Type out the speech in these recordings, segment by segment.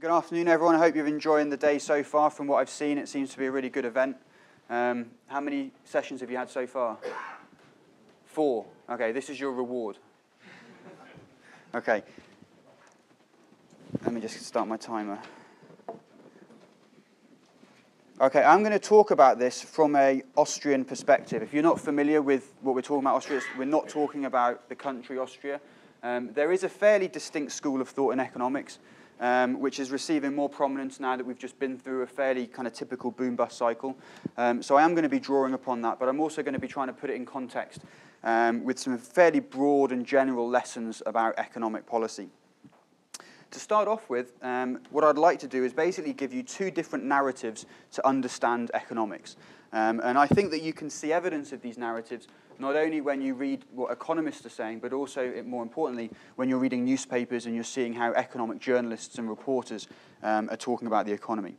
Good afternoon, everyone. I hope you're enjoying the day so far. From what I've seen, it seems to be a really good event. How many sessions have you had so far? 4. Okay, this is your reward. Okay. Let me just start my timer. Okay, I'm going to talk about this from an Austrian perspective. If you're not familiar with what we're talking about, Austria, we're not talking about the country Austria. There is a fairly distinct school of thought in economics, which is receiving more prominence now that we've just been through a fairly kind of typical boom-bust cycle. So I am going to be drawing upon that, but I'm also going to be trying to put it in context with some fairly broad and general lessons about economic policy. To start off with, what I'd like to do is basically give you 2 different narratives to understand economics. And I think that you can see evidence of these narratives not only when you read what economists are saying, but also, more importantly, when you're reading newspapers and you're seeing how economic journalists and reporters are talking about the economy.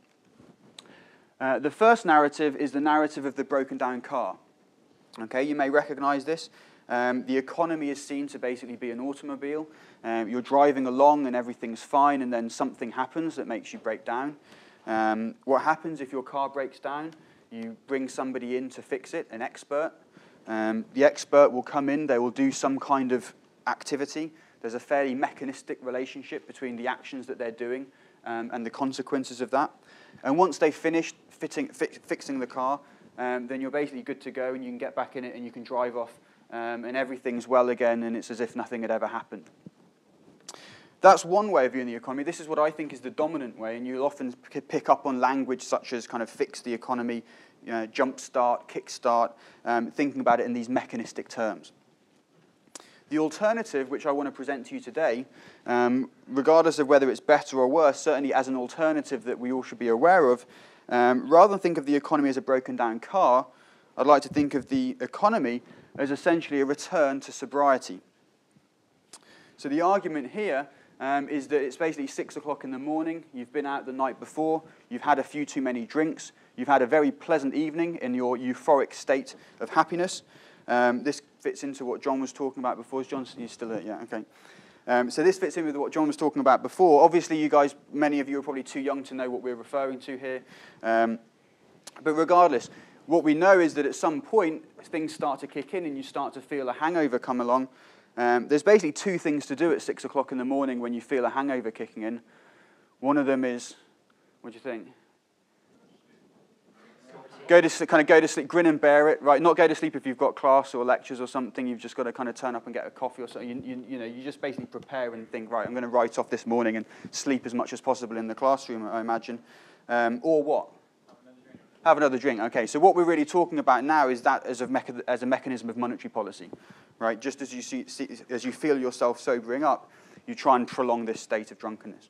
The first narrative is the narrative of the broken down car. Okay, you may recognize this. The economy is seen to basically be an automobile. You're driving along and everything's fine, and then something happens that makes you break down. What happens if your car breaks down? You bring somebody in to fix it, an expert. The expert will come in, they will do some kind of activity. There's a fairly mechanistic relationship between the actions that they're doing and the consequences of that. And once they've finished fixing the car, then you're basically good to go and you can get back in it and you can drive off and everything's well again and it's as if nothing had ever happened. That's one way of viewing the economy. This is what I think is the dominant way, and you'll often pick up on language such as kind of fix the economy, jumpstart, kickstart, thinking about it in these mechanistic terms. The alternative, which I want to present to you today, regardless of whether it's better or worse, certainly as an alternative that we all should be aware of, rather than think of the economy as a broken down car, I'd like to think of the economy as essentially a return to sobriety. So the argument here is that it's basically 6 o'clock in the morning, you've been out the night before, you've had a few too many drinks, you've had a very pleasant evening in your euphoric state of happiness. This fits into what John was talking about before. Is John still there? Yeah, okay. So this fits in with what John was talking about before. Obviously, you guys, many of you are probably too young to know what we're referring to here. But regardless, what we know is that at some point, things start to kick in and you start to feel a hangover come along. There's basically 2 things to do at 6 o'clock in the morning when you feel a hangover kicking in. One of them is, what do you think? Go to sleep, grin and bear it, right? Not go to sleep if you've got class or lectures or something. You've just got to kind of turn up and get a coffee or something. You just basically prepare and think, right, I'm going to write off this morning and sleep as much as possible in the classroom, I imagine. Or what? Have another drink. Okay, so what we're really talking about now is that as a mechanism of monetary policy, right? Just as as you feel yourself sobering up, you try and prolong this state of drunkenness.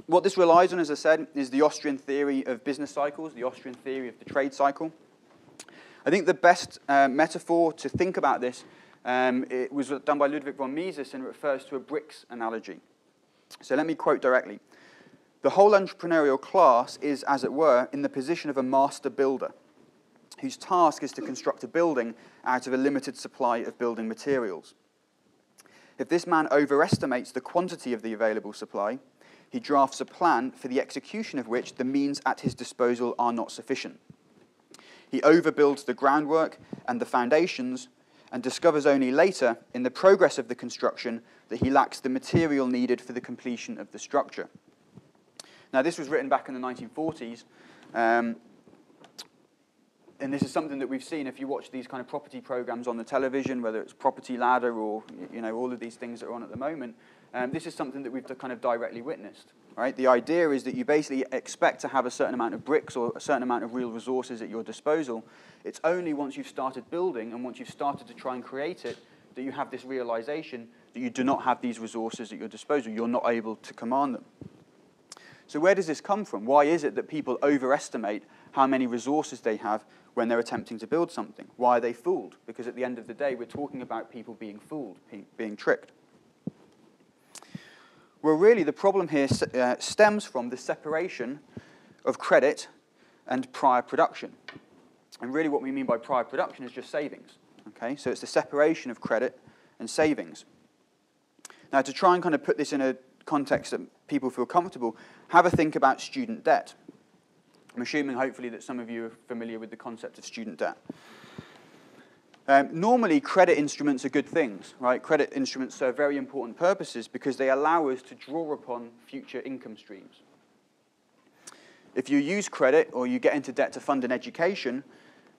What this relies on, as I said, is the Austrian theory of business cycles, the Austrian theory of the trade cycle. I think the best metaphor to think about this it was done by Ludwig von Mises, and it refers to a bricks analogy. So let me quote directly. The whole entrepreneurial class is, as it were, in the position of a master builder, whose task is to construct a building out of a limited supply of building materials. If this man overestimates the quantity of the available supply, he drafts a plan for the execution of which the means at his disposal are not sufficient. He overbuilds the groundwork and the foundations and discovers only later, in the progress of the construction, that he lacks the material needed for the completion of the structure. Now, this was written back in the 1940s, and this is something that we've seen if you watch these kind of property programs on the television, whether it's Property Ladder or all of these things that are on at the moment. This is something that we've kind of directly witnessed. Right? The idea is that you basically expect to have a certain amount of bricks or a certain amount of real resources at your disposal. It's only once you've started building and once you've started to try and create it that you have this realization that you do not have these resources at your disposal. You're not able to command them. So where does this come from? Why is it that people overestimate how many resources they have when they're attempting to build something? Why are they fooled? Because at the end of the day, we're talking about people being fooled, being tricked. Well, really, the problem here stems from the separation of credit and prior production. And really what we mean by prior production is just savings. Okay? So it's the separation of credit and savings. Now, to try and kind of put this in a context that people feel comfortable, have a think about student debt. I'm assuming, hopefully, that some of you are familiar with the concept of student debt. Normally, credit instruments are good things, right? Credit instruments serve very important purposes because they allow us to draw upon future income streams. If you use credit or you get into debt to fund an education,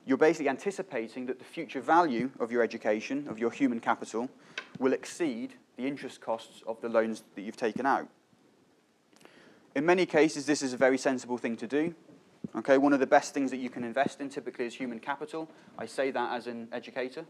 you're basically anticipating that the future value of your education, of your human capital, will exceed the interest costs of the loans that you've taken out. In many cases, this is a very sensible thing to do. Okay, one of the best things that you can invest in typically is human capital. I say that as an educator.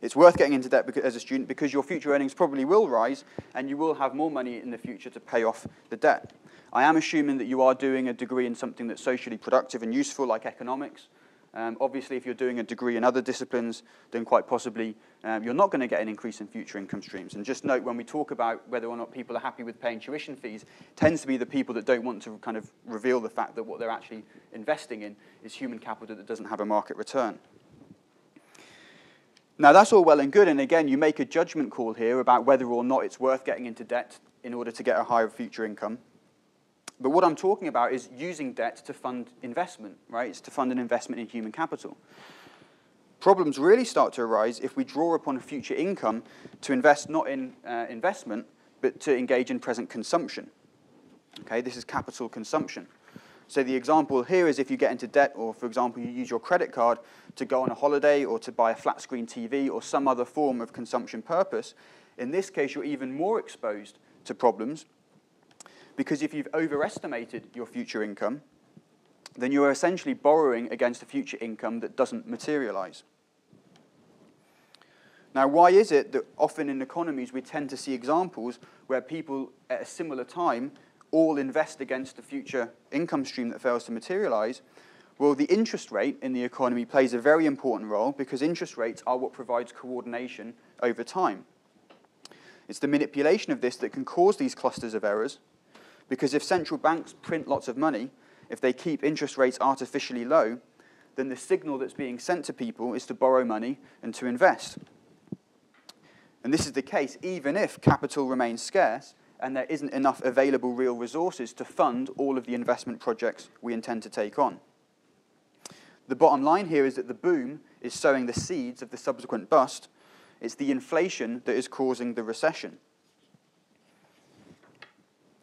It's worth getting into debt as a student because your future earnings probably will rise and you will have more money in the future to pay off the debt. I am assuming that you are doing a degree in something that's socially productive and useful, like economics. Obviously, if you're doing a degree in other disciplines, then quite possibly you're not going to get an increase in future income streams. And just note, when we talk about whether or not people are happy with paying tuition fees, it tends to be the people that don't want to kind of reveal the fact that what they're actually investing in is human capital that doesn't have a market return. Now, that's all well and good, and again, you make a judgment call here about whether or not it's worth getting into debt in order to get a higher future income. But what I'm talking about is using debt to fund investment, right? It's to fund an investment in human capital. Problems really start to arise if we draw upon future income to invest not in investment, but to engage in present consumption. Okay, this is capital consumption. So the example here is if you get into debt, or for example, you use your credit card to go on a holiday or to buy a flat screen TV or some other form of consumption purpose. In this case, you're even more exposed to problems, because if you've overestimated your future income, then you are essentially borrowing against a future income that doesn't materialize. Now, why is it that often in economies we tend to see examples where people at a similar time all invest against a future income stream that fails to materialize? Well, the interest rate in the economy plays a very important role because interest rates are what provides coordination over time. It's the manipulation of this that can cause these clusters of errors, because if central banks print lots of money, if they keep interest rates artificially low, then the signal that's being sent to people is to borrow money and to invest. And this is the case even if capital remains scarce and there isn't enough available real resources to fund all of the investment projects we intend to take on. The bottom line here is that the boom is sowing the seeds of the subsequent bust. It's the inflation that is causing the recession.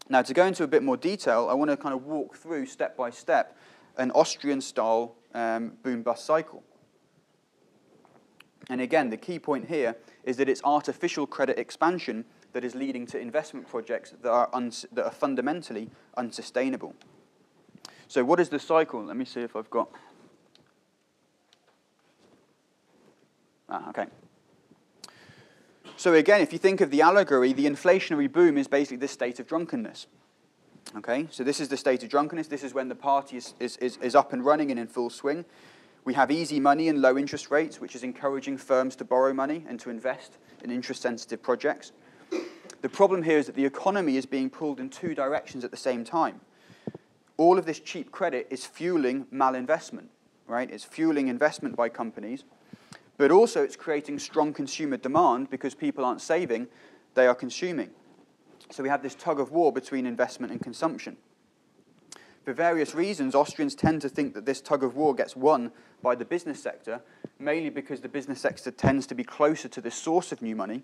Now, to go into a bit more detail, I want to kind of walk through, step by step, an Austrian-style boom-bust cycle. And again, the key point here is that it's artificial credit expansion that is leading to investment projects that are fundamentally unsustainable. So what is the cycle? Let me see if I've got... okay. So again, if you think of the allegory, the inflationary boom is basically this state of drunkenness. Okay, so this is the state of drunkenness. This is when the party is up and running and in full swing. We have easy money and low interest rates, which is encouraging firms to borrow money and to invest in interest-sensitive projects. The problem here is that the economy is being pulled in two directions at the same time. All of this cheap credit is fueling malinvestment, right? It's fueling investment by companies. But also it's creating strong consumer demand because people aren't saving, they are consuming. So we have this tug of war between investment and consumption. For various reasons, Austrians tend to think that this tug of war gets won by the business sector, mainly because the business sector tends to be closer to the source of new money.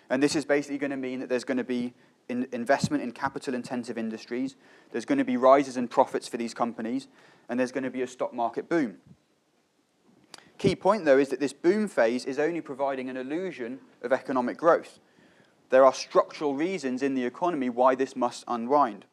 And this is basically going to mean that there's going to be investment in capital-intensive industries, there's going to be rises in profits for these companies, and there's going to be a stock market boom. Key point, though, is that this boom phase is only providing an illusion of economic growth. There are structural reasons in the economy why this must unwind.